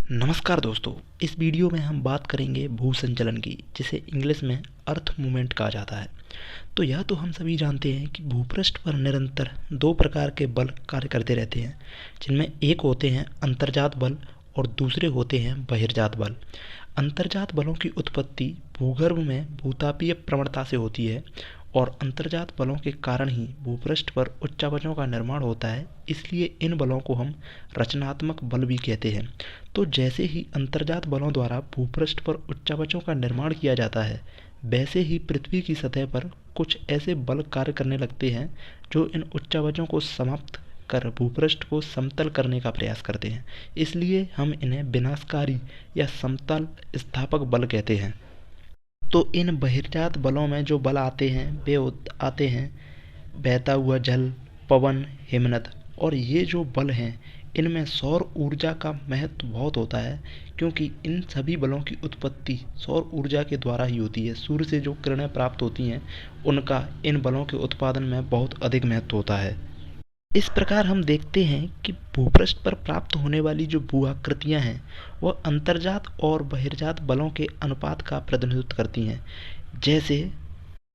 नमस्कार दोस्तों, इस वीडियो में हम बात करेंगे भू संचलन की, जिसे इंग्लिश में अर्थ मूवमेंट कहा जाता है। तो यह तो हम सभी जानते हैं कि भूपृष्ठ पर निरंतर दो प्रकार के बल कार्य करते रहते हैं, जिनमें एक होते हैं अंतर्जात बल और दूसरे होते हैं बहिर्जात बल। अंतर्जात बलों की उत्पत्ति भूगर्भ में भूतापीय प्रवणता से होती है और अंतर्जात बलों के कारण ही भूपृष्ठ पर उच्चावचों का निर्माण होता है, इसलिए इन बलों को हम रचनात्मक बल भी कहते हैं। तो जैसे ही अंतर्जात बलों द्वारा भूपृष्ठ पर उच्चावचों का निर्माण किया जाता है, वैसे ही पृथ्वी की सतह पर कुछ ऐसे बल कार्य करने लगते हैं जो इन उच्चावचों को समाप्त कर भूपृष्ठ को समतल करने का प्रयास करते हैं। इसलिए हम इन्हें विनाशकारी या समतल स्थापक बल कहते हैं। तो इन बहिर्जात बलों में जो बल आते हैं वे आते हैं बहता हुआ जल, पवन, हिमनद। और ये जो बल हैं, इनमें सौर ऊर्जा का महत्व बहुत होता है, क्योंकि इन सभी बलों की उत्पत्ति सौर ऊर्जा के द्वारा ही होती है। सूर्य से जो किरणें प्राप्त होती हैं, उनका इन बलों के उत्पादन में बहुत अधिक महत्व होता है। इस प्रकार हम देखते हैं कि भूपृष्ठ पर प्राप्त होने वाली जो भू आकृतियाँ हैं, वह अंतर्जात और बहिर्जात बलों के अनुपात का प्रतिनिधित्व करती हैं। जैसे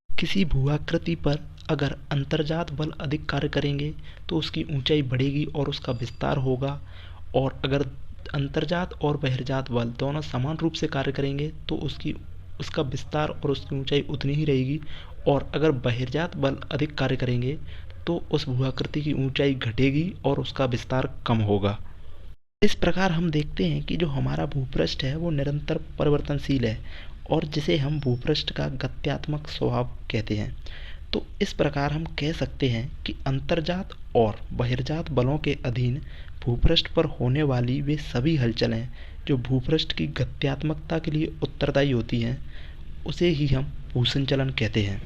किसी भू आकृति पर अगर अंतर्जात बल अधिक कार्य करेंगे तो उसकी ऊंचाई बढ़ेगी और उसका विस्तार होगा, और अगर अंतर्जात और बहिर्जात बल दोनों समान रूप से कार्य करेंगे तो उसका विस्तार और उसकी ऊंचाई उतनी ही रहेगी। और अगर बहिर्जात बल अधिक कार्य करेंगे तो उस भूआकृति की ऊंचाई घटेगी और उसका विस्तार कम होगा। इस प्रकार हम देखते हैं कि जो हमारा भूपृष्ठ है वो निरंतर परिवर्तनशील है, और जिसे हम भूपृष्ठ का गत्यात्मक स्वभाव कहते हैं। तो इस प्रकार हम कह सकते हैं कि अंतर्जात और बहिर्जात बलों के अधीन भूपृष्ठ पर होने वाली वे सभी हलचलें जो भूपृष्ठ की गत्यात्मकता के लिए उत्तरदायी होती हैं, उसे ही हम भूसंचलन कहते हैं।